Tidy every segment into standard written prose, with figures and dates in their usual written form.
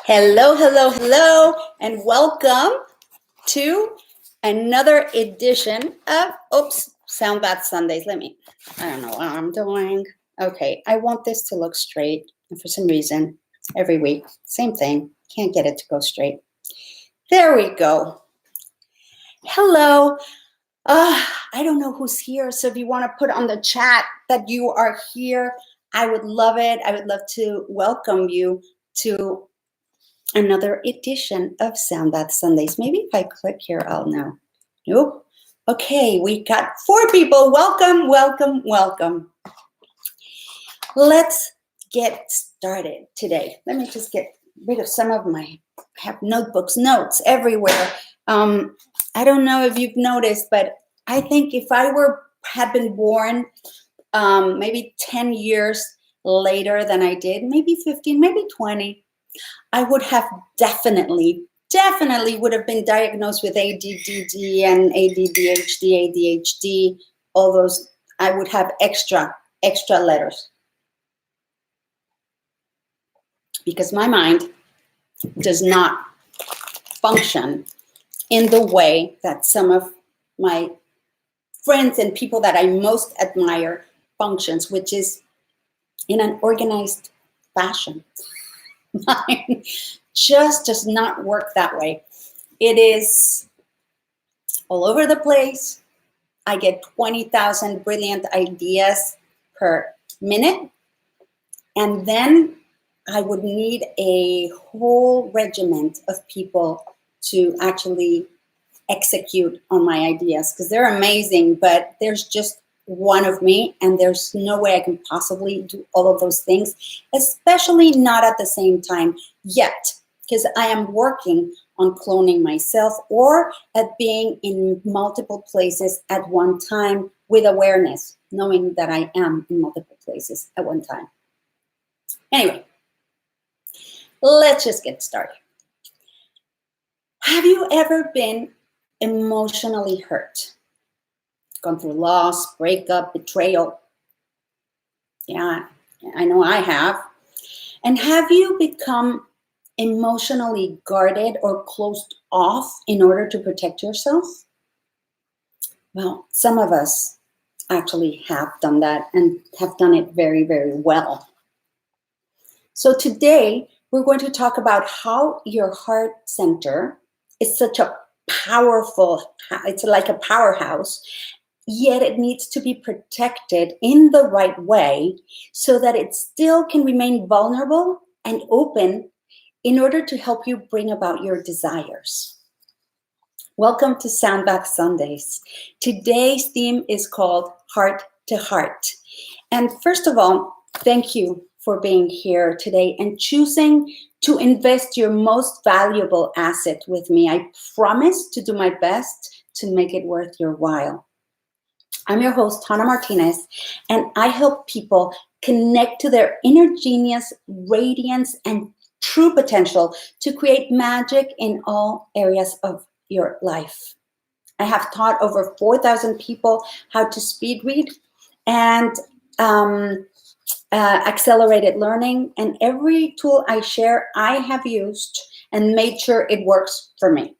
Hello, hello, hello, and welcome to another edition of, Sound Bath Sundays. I don't know what I'm doing. Okay, I want this to look straight, and for some reason, every week, same thing, can't get it to go straight. There we go. Hello. I don't know who's here, so if you want to put on the chat that you are here, I would love it. I would love to welcome you to another edition of Sound Bath Sundays. Maybe if I click here, I'll know. Nope. Okay, we got 4 people. Welcome, welcome, welcome. Let's get started today. Let me just get rid of some of I have notes everywhere. I don't know if you've noticed, but I think if I had been born maybe 10 years later than I did, maybe 15, maybe 20, I would have definitely would have been diagnosed with ADD and ADHD, all those. I would have extra letters because my mind does not function in the way that some of my friends and people that I most admire functions, which is in an organized fashion. Mine just does not work that way. It is all over the place. I get 20,000 brilliant ideas per minute. And then I would need a whole regiment of people to actually execute on my ideas because they're amazing, but there's just one of me, and there's no way I can possibly do all of those things, especially not at the same time yet, because I am working on cloning myself or at being in multiple places at one time with awareness, knowing that I am in multiple places at one time. Anyway, let's just get started. Have you ever been emotionally hurt? Gone through loss, breakup, betrayal? Yeah, I know I have. And have you become emotionally guarded or closed off in order to protect yourself? Well, some of us actually have done that and have done it very, very well. So today, we're going to talk about how your heart center is such a powerful, it's like a powerhouse, yet it needs to be protected in the right way so that it still can remain vulnerable and open in order to help you bring about your desires. Welcome to Sound Bath Sundays. Today's theme is called Heart to Heart. And first of all, thank you for being here today and choosing to invest your most valuable asset with me. I promise to do my best to make it worth your while. I'm your host, Hannah Martinez, and I help people connect to their inner genius, radiance, and true potential to create magic in all areas of your life. I have taught over 4,000 people how to speed read and accelerated learning, and every tool I share, I have used and made sure it works for me.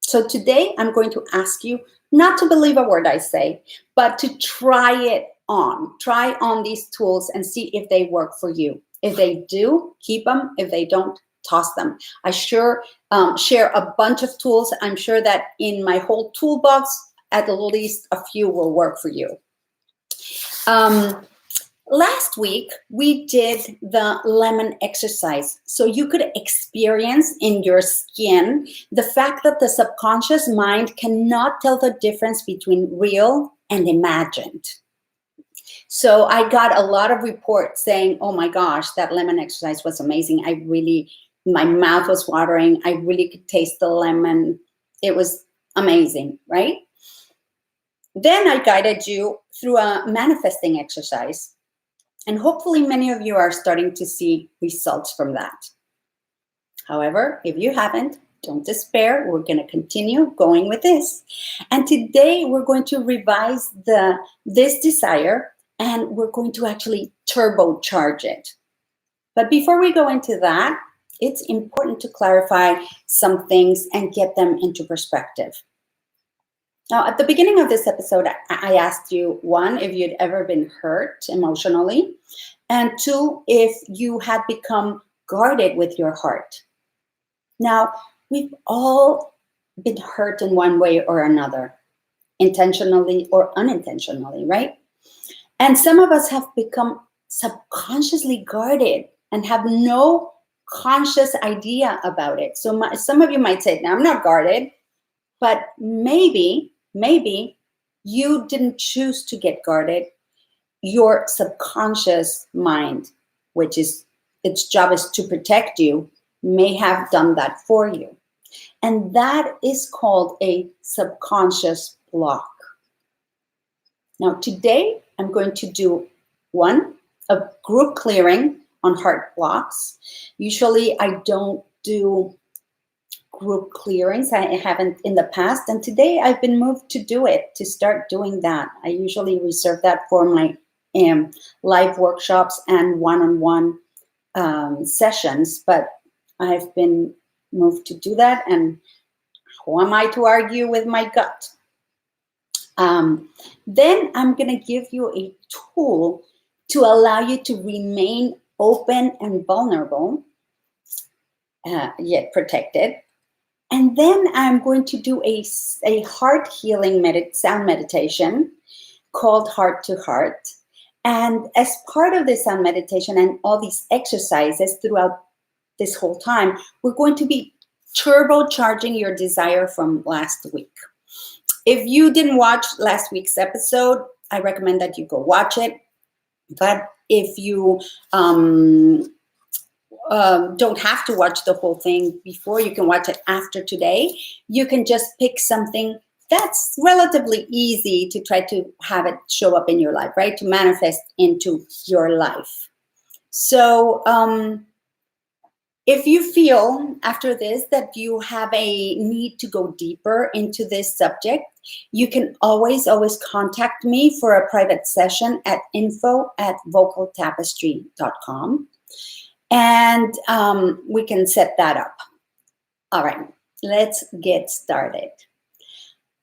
So today, I'm going to ask you not to believe a word I say, but to try it on. Try on these tools and see if they work for you. If they do, keep them. If they don't, toss them. I share a bunch of tools. I'm sure that in my whole toolbox, at least a few will work for you. Last week, we did the lemon exercise. So you could experience in your skin the fact that the subconscious mind cannot tell the difference between real and imagined. So I got a lot of reports saying, oh my gosh, that lemon exercise was amazing. My mouth was watering. I really could taste the lemon. It was amazing, right? Then I guided you through a manifesting exercise. And hopefully many of you are starting to see results from that. However, if you haven't, don't despair. We're going to continue going with this. And today we're going to revise this desire, and we're going to actually turbocharge it. But before we go into that, It's important to clarify some things and get them into perspective. Now, at the beginning of this episode, I asked you, one, if you'd ever been hurt emotionally, and two, if you had become guarded with your heart. Now, we've all been hurt in one way or another, intentionally or unintentionally, right? And some of us have become subconsciously guarded and have no conscious idea about it. So some of you might say, now I'm not guarded, but maybe you didn't choose to get guarded. Your subconscious mind, which is its job is to protect you, may have done that for you. And that is called a subconscious block. Now, today I'm going to do a group clearing on heart blocks. Usually I don't do group clearings. I haven't in the past. And today I've been moved to do it, to start doing that. I usually reserve that for my live workshops and one-on-one sessions, but I've been moved to do that. And who am I to argue with my gut? Then I'm going to give you a tool to allow you to remain open and vulnerable, yet protected. And then I'm going to do a heart healing sound meditation called Heart to Heart. And as part of this sound meditation and all these exercises throughout this whole time, we're going to be turbocharging your desire from last week. If you didn't watch last week's episode, I recommend that you go watch it. But if you don't have to watch the whole thing before, you can watch it after today. You can just pick something that's relatively easy to try to have it show up in your life, right? To manifest into your life. So if you feel after this that you have a need to go deeper into this subject, you can always contact me for a private session at info@vocaltapestry.com. And we can set that up. All right, let's get started.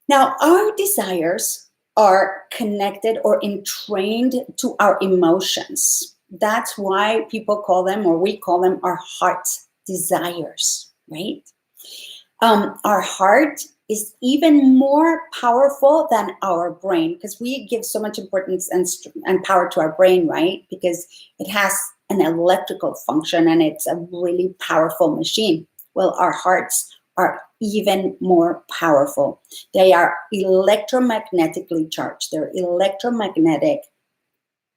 Now, our desires are connected or entrained to our emotions. That's why people call them, or we call them, our heart's desires, right? Our heart is even more powerful than our brain, because we give so much importance and power to our brain, right? Because it has an electrical function and it's a really powerful machine. Well, our hearts are even more powerful. They are electromagnetically charged. They're electromagnetic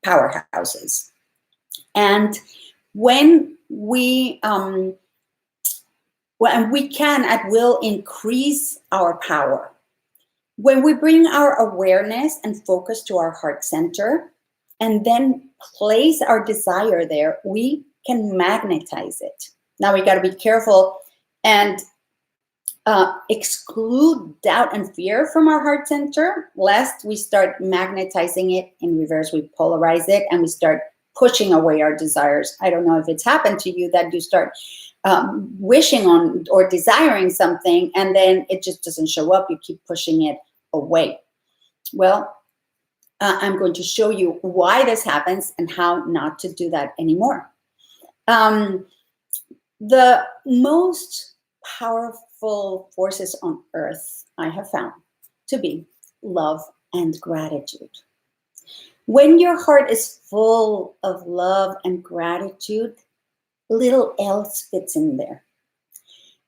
powerhouses. And when we can at will increase our power, when we bring our awareness and focus to our heart center and then place our desire there, we can magnetize it. Now we got to be careful and exclude doubt and fear from our heart center, lest we start magnetizing it in reverse. We polarize it and we start pushing away our desires. I don't know if it's happened to you that you start wishing on or desiring something and then it just doesn't show up. You keep pushing it away. Well, I'm going to show you why this happens and how not to do that anymore. The most powerful forces on earth I have found to be love and gratitude. When your heart is full of love and gratitude, little else fits in there.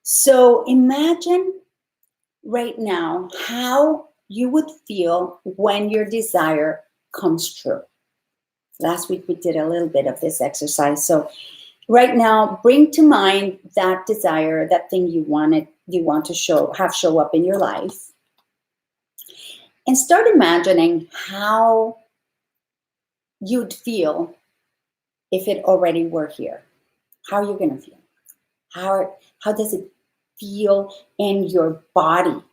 So imagine right now how you would feel when your desire comes true. Last week we did a little bit of this exercise. So right now, bring to mind that desire, that thing you want to show up in your life. And start imagining how you'd feel if it already were here. How are you going to feel? How does it feel in your body?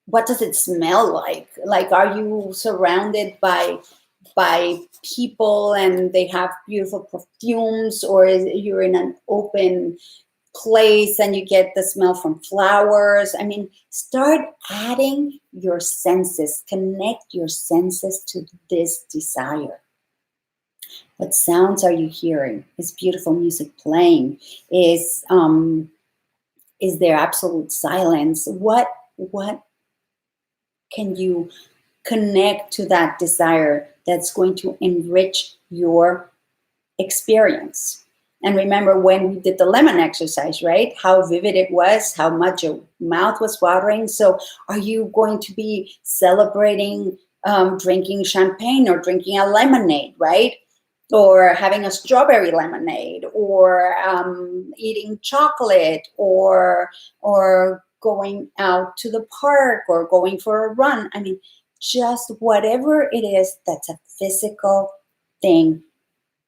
What does it smell like? Like, are you surrounded by by people and they have beautiful perfumes, or you're in an open place and you get the smell from flowers. I mean, start adding your senses, connect your senses to this desire. What sounds are you hearing? Is beautiful music playing? Is there absolute silence? What can you connect to that desire that's going to enrich your experience? And remember when we did the lemon exercise, right? How vivid it was, how much your mouth was watering. So are you going to be celebrating drinking champagne or drinking a lemonade, right? Or having a strawberry lemonade, or eating chocolate, or going out to the park, or going for a run. I mean, just whatever it is that's a physical thing,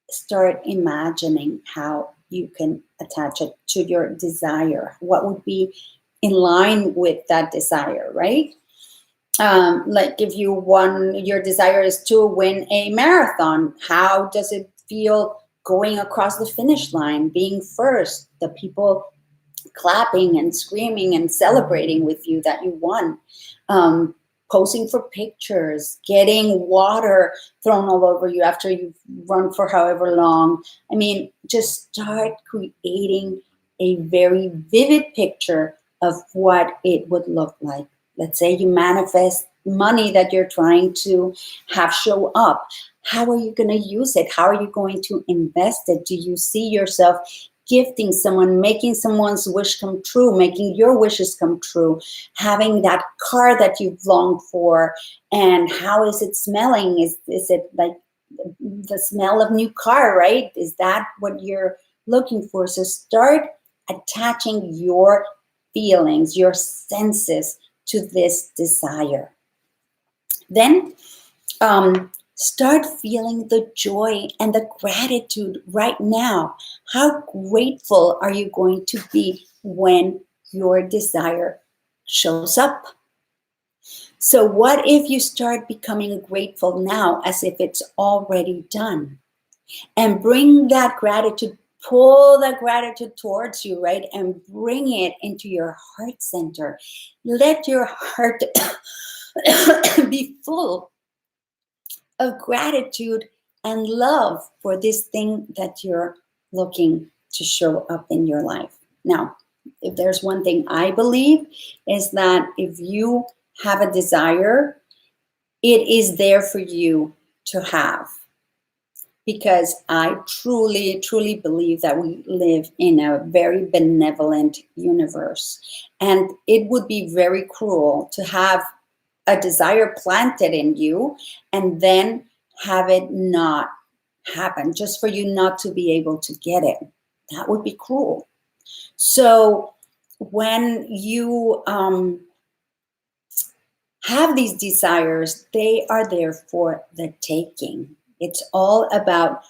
start imagining how you can attach it to your desire. What would be in line with that desire, right? Like if your desire is to win a marathon, how does it feel going across the finish line, being first, the people clapping and screaming and celebrating with you that you won, posing for pictures, getting water thrown all over you after you've run for however long. I mean, just start creating a very vivid picture of what it would look like. Let's say you manifest money that you're trying to have show up. How are you going to use it? How are you going to invest it? Do you see yourself gifting someone, making someone's wish come true, making your wishes come true, having that car that you've longed for? And how is it smelling? Is it like the smell of new car, right? Is that what you're looking for? So start attaching your feelings, your senses to this desire. Then start feeling the joy and the gratitude right now. How grateful are you going to be when your desire shows up? So what if you start becoming grateful now as if it's already done? And bring that gratitude, pull that gratitude towards you, right? And bring it into your heart center. Let your heart be full of gratitude and love for this thing that you're looking to show up in your life. Now, if there's one thing I believe, is that if you have a desire, it is there for you to have. Because I truly, truly believe that we live in a very benevolent universe. And it would be very cruel to have a desire planted in you and then have it not happen, just for you not to be able to get it. That would be cruel. So when you have these desires, they are there for the taking. It's all about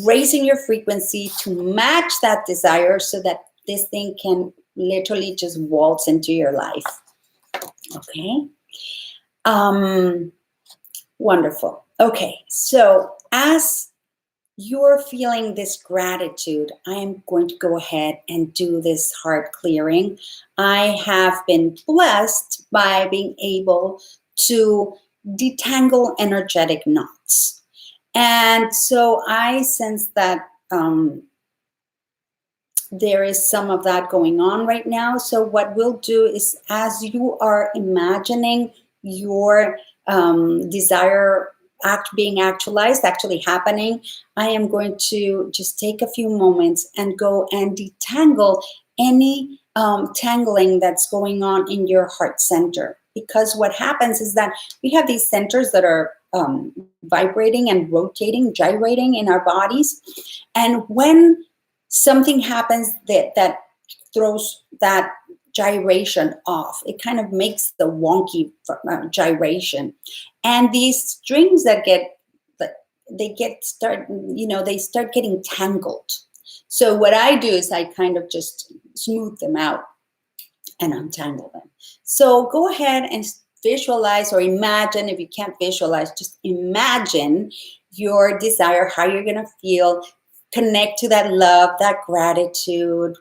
raising your frequency to match that desire so that this thing can literally just waltz into your life. Okay? Wonderful. Okay, so as you're feeling this gratitude, I am going to go ahead and do this heart clearing. I have been blessed by being able to detangle energetic knots. And so I sense that there is some of that going on right now. So what we'll do is, as you are imagining your desire being actualized, actually happening, I am going to just take a few moments and go and detangle any tangling that's going on in your heart center. Because what happens is that we have these centers that are vibrating and rotating, gyrating in our bodies. And when something happens that throws that gyration off, it kind of makes the wonky gyration. And these strings that they start getting tangled. So what I do is I kind of just smooth them out and untangle them. So go ahead and visualize or imagine. If you can't visualize, just imagine your desire, how you're going to feel, connect to that love, that gratitude,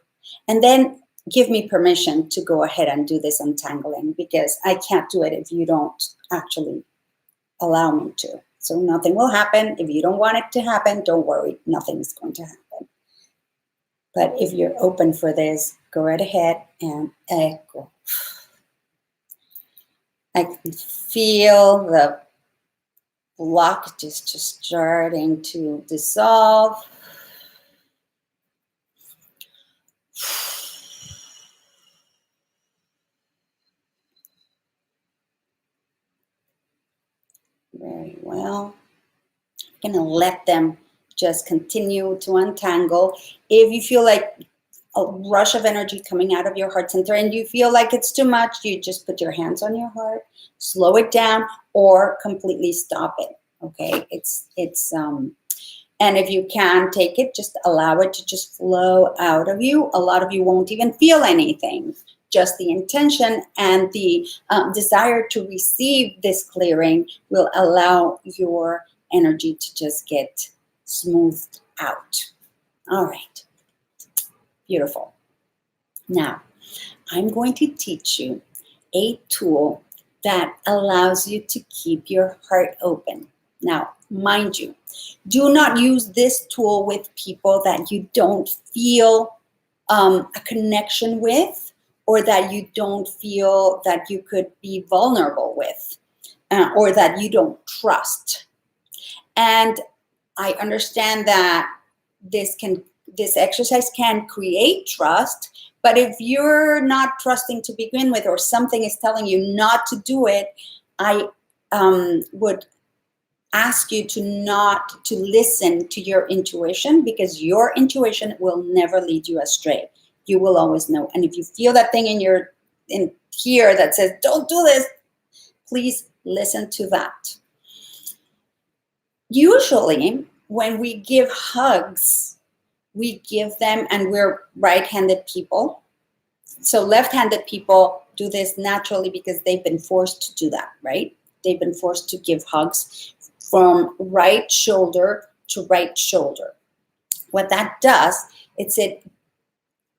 and then give me permission to go ahead and do this untangling, because I can't do it if you don't actually allow me to. So nothing will happen. If you don't want it to happen, don't worry, nothing is going to happen. But if you're open for this, go right ahead and echo. I can feel the blockages just starting to dissolve. Very well. I'm going to let them just continue to untangle. If you feel like a rush of energy coming out of your heart center and you feel like it's too much, you just put your hands on your heart, slow it down, or completely stop it. Okay, and if you can take it, just allow it to just flow out of you. A lot of you won't even feel anything. Just the intention and the desire to receive this clearing will allow your energy to just get smoothed out. All right. Beautiful. Now, I'm going to teach you a tool that allows you to keep your heart open. Now, mind you, do not use this tool with people that you don't feel a connection with, or that you don't feel that you could be vulnerable with, or that you don't trust. And I understand that this exercise can create trust, but if you're not trusting to begin with, or something is telling you not to do it, I would ask you to not to listen to your intuition, because your intuition will never lead you astray. You will always know. And if you feel that thing in here that says, don't do this, please listen to that. Usually, when we give hugs, we give them, and we're right-handed people. So left-handed people do this naturally because they've been forced to do that, right? They've been forced to give hugs from right shoulder to right shoulder. What that does, it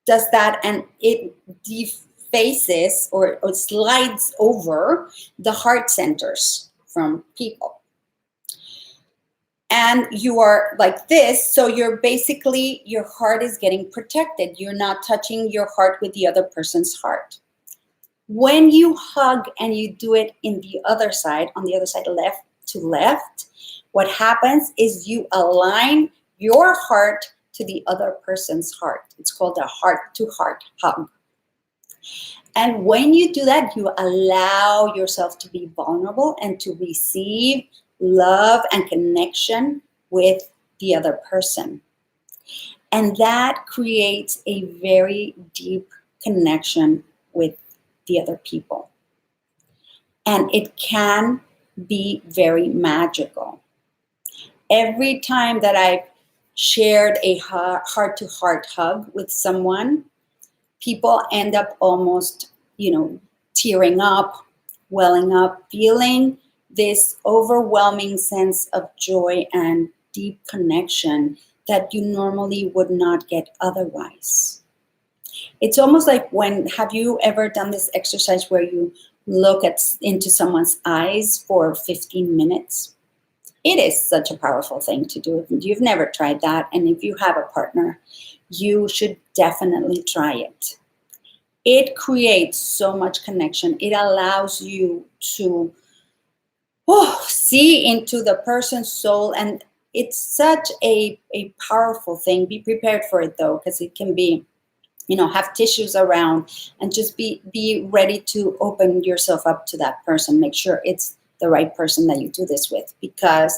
does that, and it defaces or slides over the heart centers from people. And you are like this, so you're basically, your heart is getting protected. You're not touching your heart with the other person's heart. When you hug and you do it in the other side, on the other side, left to left, what happens is you align your heart to the other person's heart. It's called a heart-to-heart hug. And when you do that, you allow yourself to be vulnerable and to receive love and connection with the other person. And that creates a very deep connection with the other people. And it can be very magical. Every time that I've shared a heart-to-heart hug with someone, people end up almost, tearing up, welling up, feeling this overwhelming sense of joy and deep connection that you normally would not get otherwise. It's almost like have you ever done this exercise where you look into someone's eyes for 15 minutes? It is such a powerful thing to do. If you've never tried that, and if you have a partner, you should definitely try it. It creates so much connection. It allows you to see into the person's soul, and it's such a powerful thing. Be prepared for it though, because it can be, have tissues around, and just be ready to open yourself up to that person. Make sure it's the right person that you do this with, because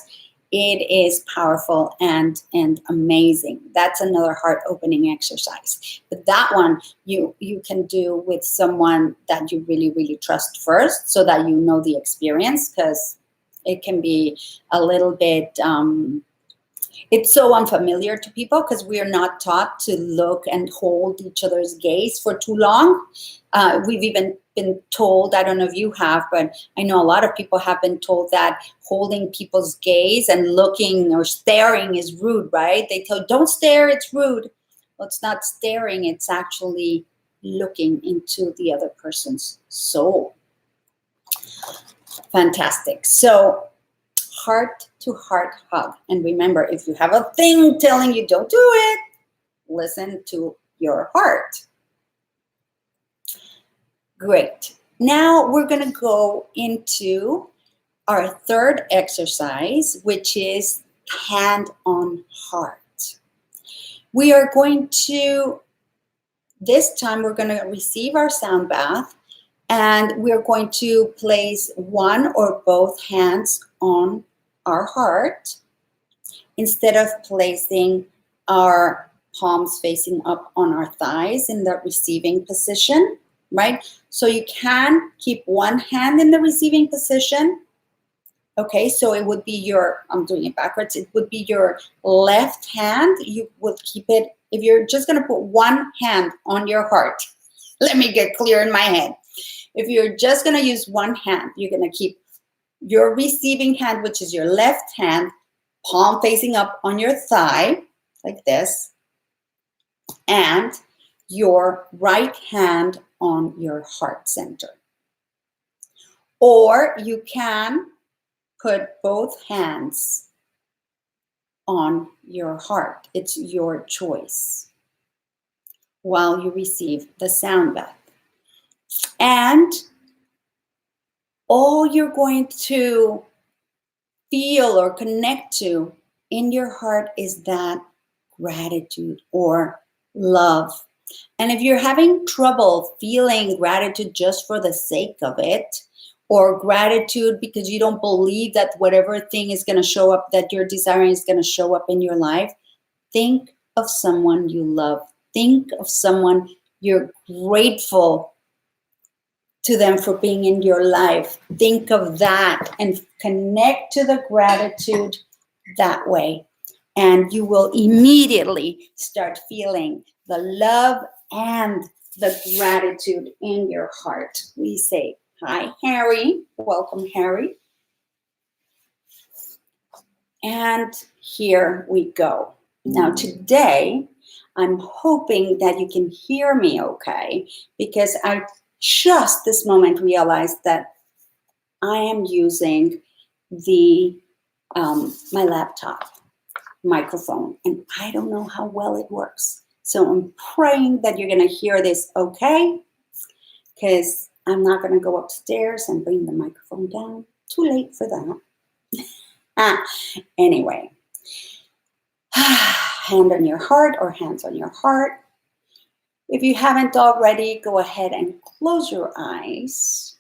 it is powerful and amazing. That's another heart opening exercise. But that one you can do with someone that you really, really trust first, so that you know the experience, because it can be a little bit, it's so unfamiliar to people because we are not taught to look and hold each other's gaze for too long. We've even been told, I don't know if you have, but I know a lot of people have been told that holding people's gaze and looking or staring is rude, right? They tell you, don't stare, it's rude. Well, it's not staring, it's actually looking into the other person's soul. Fantastic. So, heart to heart hug. And remember, if you have a thing telling you don't do it, listen to your heart. Great. Now we're going to go into our third exercise, which is hand on heart. We are going to, this time we're going to receive our sound bath, and we're going to place one or both hands on our heart instead of placing our palms facing up on our thighs in the receiving position, right? So you can keep one hand in the receiving position. Okay, so it would be your, I'm doing it backwards, it would be your left hand. You would keep it, if you're just going to put one hand on your heart, let me get clear in my head. If you're just going to use one hand, you're going to keep your receiving hand, which is your left hand, palm facing up on your thigh, like this, and your right hand on your heart center. Or you can put both hands on your heart. It's your choice while you receive the sound bath. And all you're going to feel or connect to in your heart is that gratitude or love. And if you're having trouble feeling gratitude just for the sake of it, or gratitude because you don't believe that whatever thing is going to show up, that you're desiring is going to show up in your life, think of someone you love. Think of someone you're grateful to them for being in your life. Think of that and connect to the gratitude that way. And you will immediately start feeling the love and the gratitude in your heart. We say, hi, Harry. Welcome, Harry. And here we go. Now, today, I'm hoping that you can hear me okay, because I just this moment realized that I am using the my laptop microphone, and I don't know how well it works. So I'm praying that you're going to hear this okay, because I'm not going to go upstairs and bring the microphone down. Too late for that. Anyway, hand on your heart or hands on your heart. If you haven't already, go ahead and close your eyes.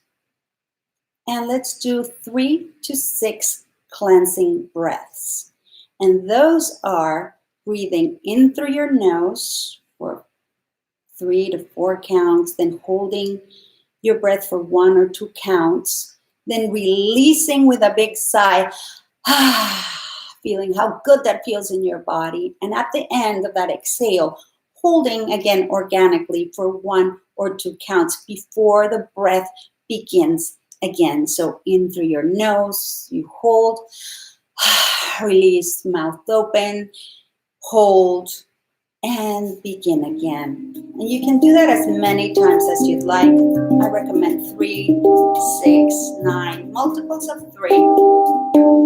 And let's do 3 to 6 cleansing breaths. And those are breathing in through your nose for 3 to 4 counts, then holding your breath for 1 or 2 counts, then releasing with a big sigh, feeling how good that feels in your body. And at the end of that exhale, holding again organically for 1 or 2 counts before the breath begins again. So in through your nose, you hold, release, mouth open, hold, and begin again. And you can do that as many times as you'd like. I recommend 3, 6, 9, multiples of 3.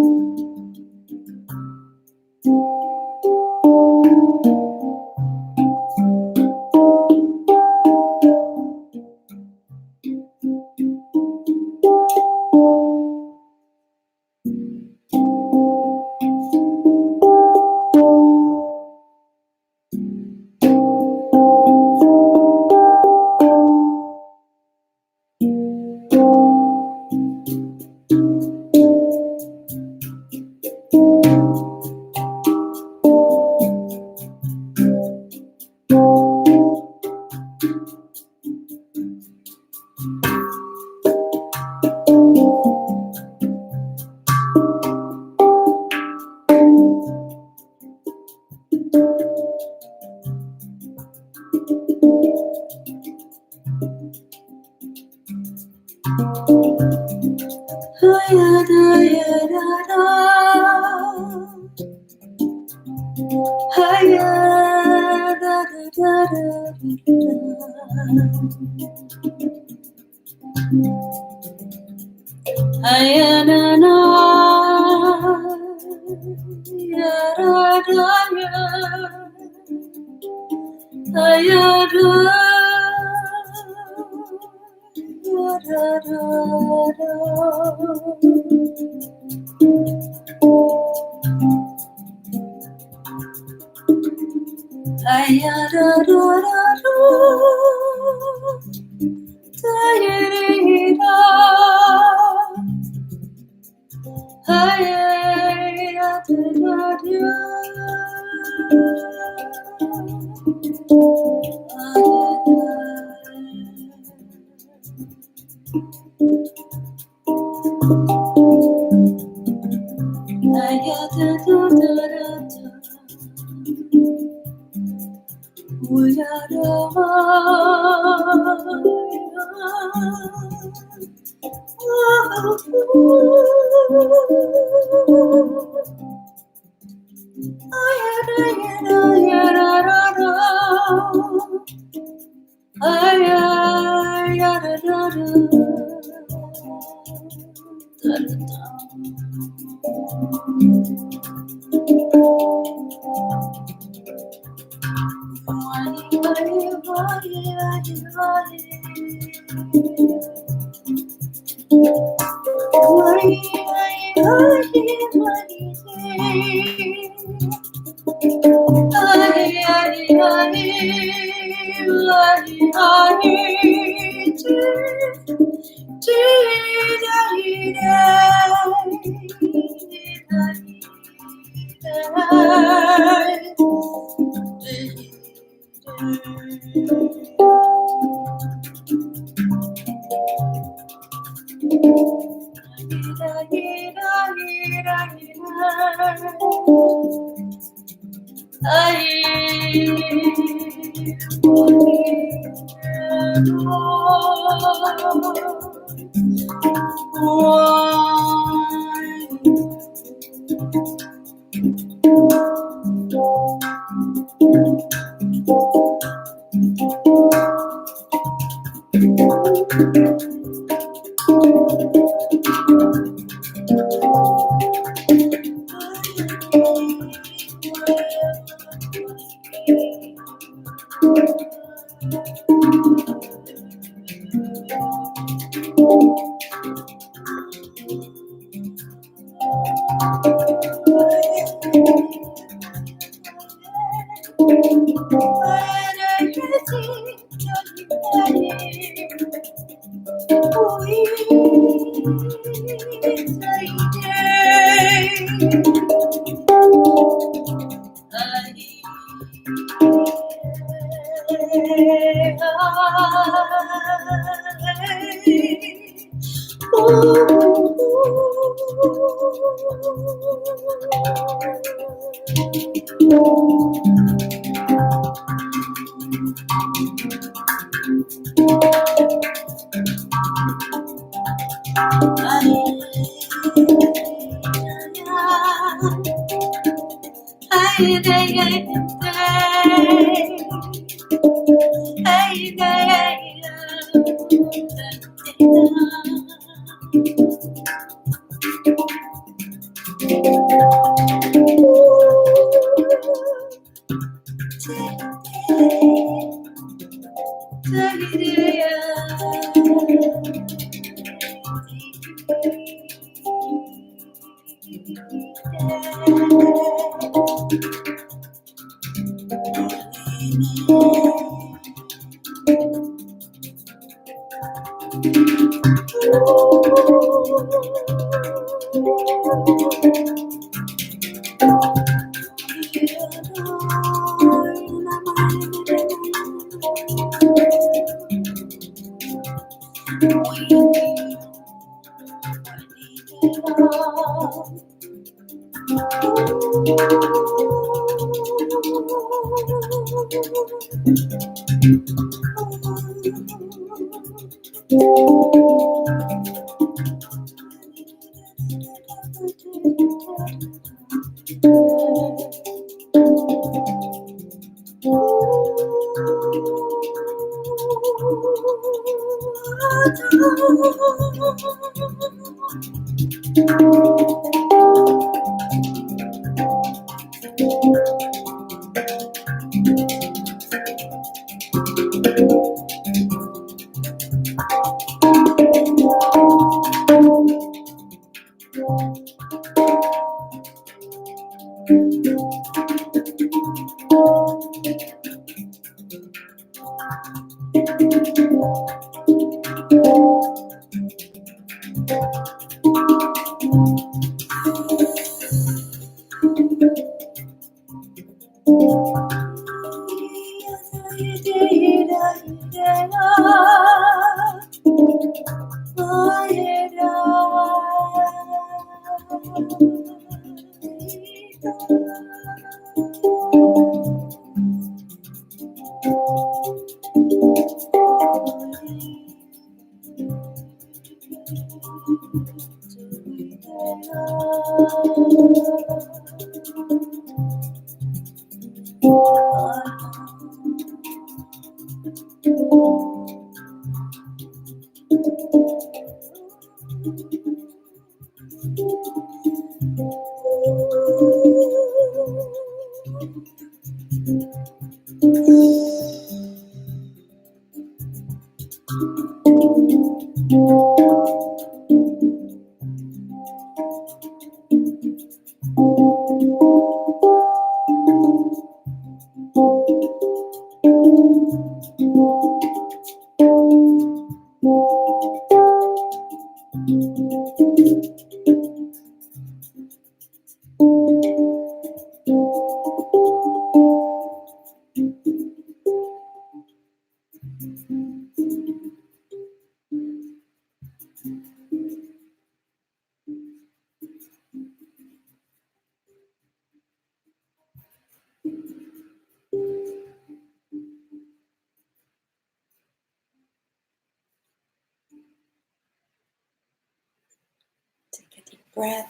Take a deep breath.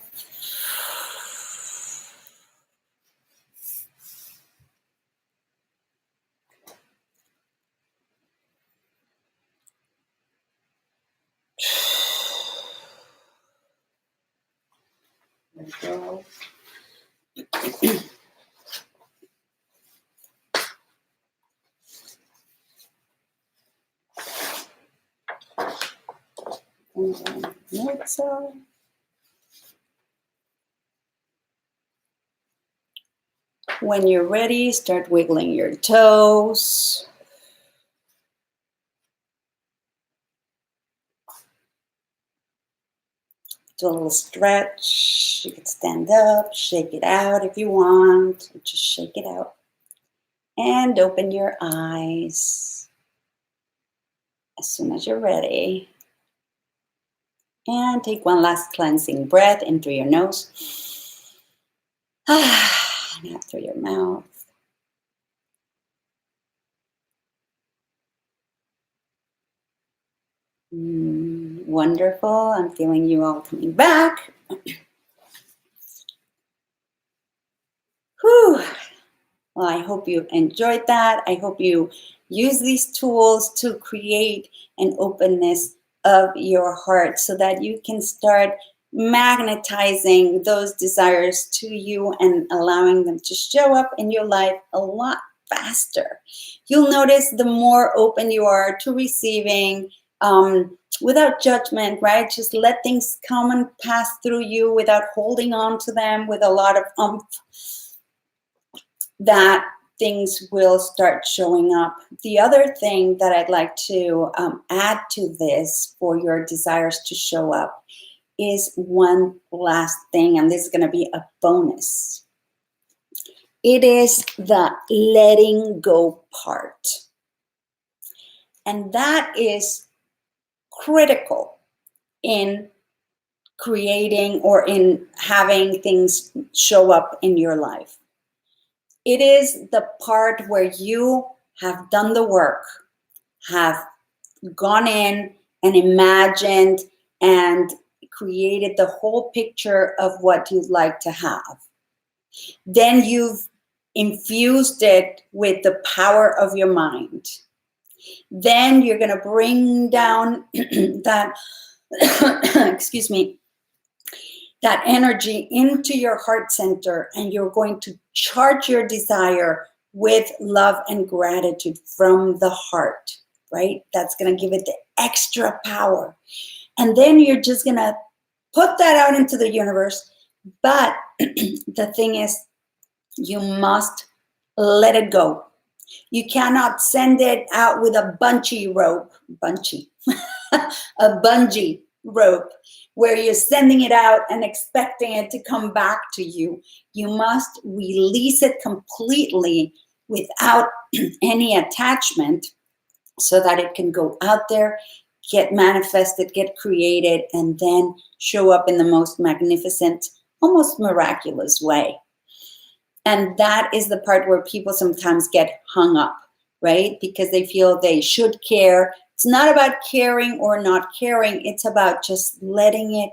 There we go. When you're ready, start wiggling your toes. Do a little stretch. You can stand up, shake it out if you want. Just shake it out. And open your eyes as soon as you're ready. And take one last cleansing breath in through your nose. And out through your mouth. Wonderful. I'm feeling you all coming back. Whew. Well, I hope you enjoyed that. I hope you use these tools to create an openness of your heart so that you can start magnetizing those desires to you and allowing them to show up in your life a lot faster. You'll notice the more open you are to receiving, without judgment, right? Just let things come and pass through you without holding on to them with a lot of that things will start showing up. The other thing that I'd like to add to this for your desires to show up is one last thing, and this is going to be a bonus. It is the letting go part. And that is critical in creating or in having things show up in your life. It is the part where you have done the work, have gone in and imagined and created the whole picture of what you'd like to have. Then you've infused it with the power of your mind. Then you're going to bring down that, excuse me, that energy into your heart center, and you're going to charge your desire with love and gratitude from the heart, right? That's going to give it the extra power. And then you're just going to put that out into the universe. But the thing is, you must let it go. You cannot send it out with a bungee rope, a bungee rope, where you're sending it out and expecting it to come back to you. You must release it completely without any attachment, so that it can go out there, get manifested, get created, and then show up in the most magnificent, almost miraculous way. And that is the part where people sometimes get hung up, right? Because they feel they should care. It's not about caring or not caring. It's about just letting it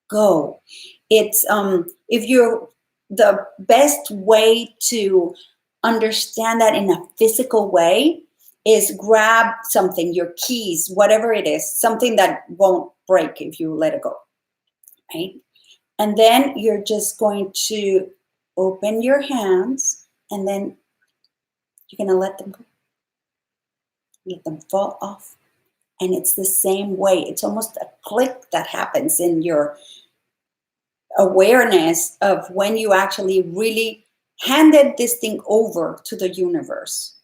go. It's if you're the best way to understand that in a physical way is grab something, your keys, whatever it is, something that won't break if you let it go, right? And then you're just going to open your hands, and then you're going to let them go. Let them fall off. And it's the same way. It's almost a click that happens in your awareness of when you actually really handed this thing over to the universe.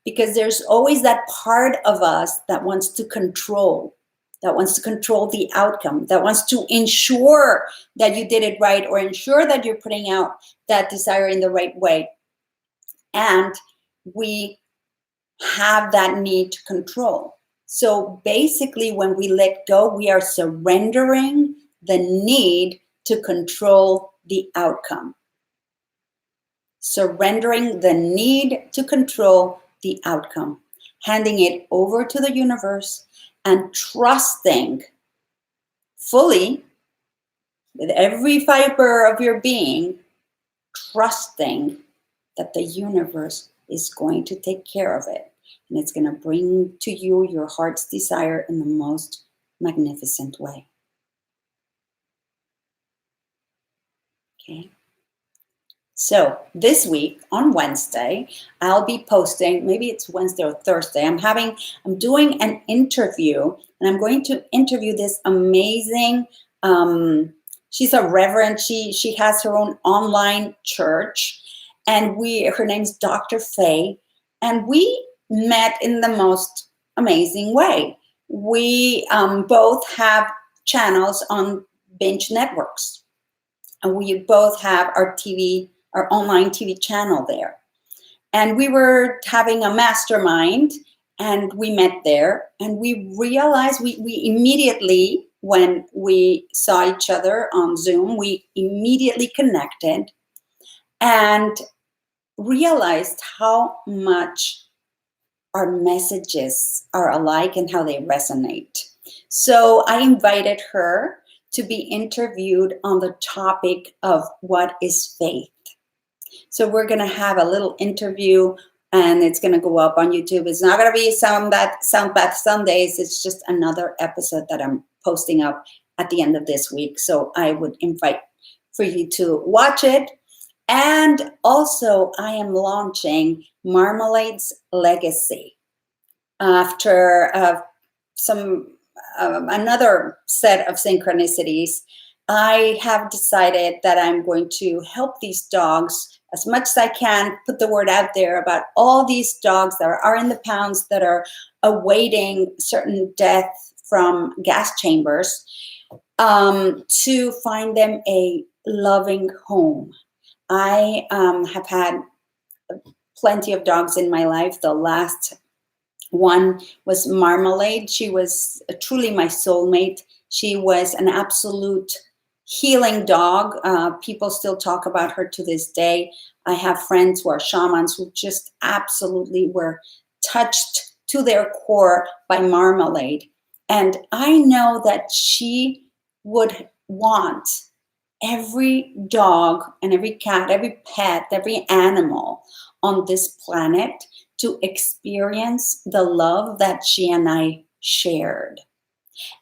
Because there's always that part of us that wants to control, that wants to control the outcome, that wants to ensure that you did it right, or ensure that you're putting out that desire in the right way. And we have that need to control. So basically, when we let go, we are surrendering the need to control the outcome. Surrendering the need to control the outcome. Handing it over to the universe and trusting fully, with every fiber of your being, trusting that the universe is going to take care of it. And it's going to bring to you your heart's desire in the most magnificent way. Okay. So this week on Wednesday, I'll be posting, maybe it's Wednesday or Thursday, I'm doing an interview, and I'm going to interview this amazing, she's a reverend, she has her own online church, and her name's Dr. Faye, and we met in the most amazing way. We both have channels on binge networks, and we both have our online TV channel there. And we were having a mastermind, and we met there, and we realized we immediately, when we saw each other on Zoom, we immediately connected and realized how much our messages are alike and how they resonate. So I invited her to be interviewed on the topic of what is faith. So we're going to have a little interview, and it's going to go up on YouTube. It's not going to be Sound Bath Sundays. It's just another episode that I'm posting up at the end of this week. So I would invite for you to watch it. And also, I am launching Marmalade's Legacy after another set of synchronicities. I have decided that I'm going to help these dogs as much as I can, put the word out there about all these dogs that are in the pounds that are awaiting certain death from gas chambers, to find them a loving home. I have had plenty of dogs in my life. The last one was Marmalade. She was truly my soulmate. She was an absolute healing dog. People still talk about her to this day. I have friends who are shamans who just absolutely were touched to their core by Marmalade. And I know that she would want every dog and every cat, every pet, every animal on this planet to experience the love that she and I shared.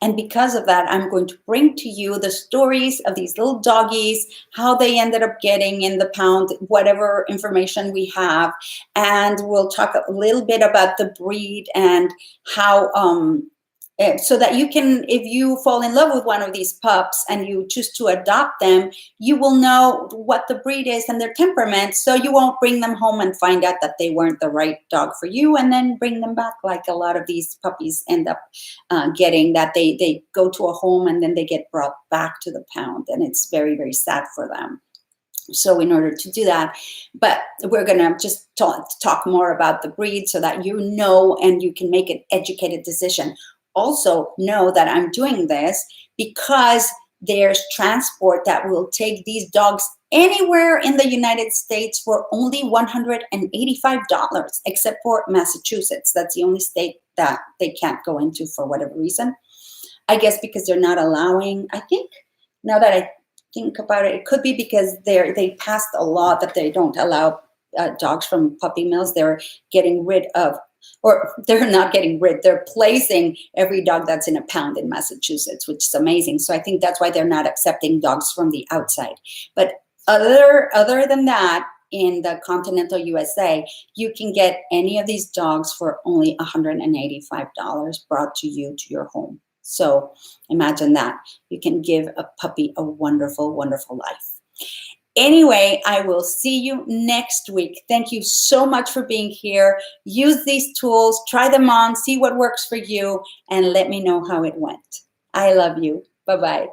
And because of that, I'm going to bring to you the stories of these little doggies, how they ended up getting in the pound, whatever information we have. And we'll talk a little bit about the breed and how, so that you can, if you fall in love with one of these pups and you choose to adopt them, you will know what the breed is and their temperament, so you won't bring them home and find out that they weren't the right dog for you and then bring them back, like a lot of these puppies end up getting, that they go to a home and then they get brought back to the pound, and it's very, very sad for them. So in order to do that, but we're going to just talk more about the breed so that you know and you can make an educated decision. Also know that I'm doing this because there's transport that will take these dogs anywhere in the United States for only $185, except for Massachusetts. That's the only state that they can't go into for whatever reason. I guess because they're not allowing, I think, now that I think about it, it could be because they passed a law that they don't allow dogs from puppy mills. They're getting rid of, or they're not getting rid, they're placing every dog that's in a pound in Massachusetts, which is amazing. So I think that's why they're not accepting dogs from the outside. But other than that, in the continental USA, you can get any of these dogs for only $185 brought to you to your home. So imagine that. You can give a puppy a wonderful, wonderful life. Anyway, I will see you next week. Thank you so much for being here. Use these tools, try them on, see what works for you, and let me know how it went. I love you. Bye-bye.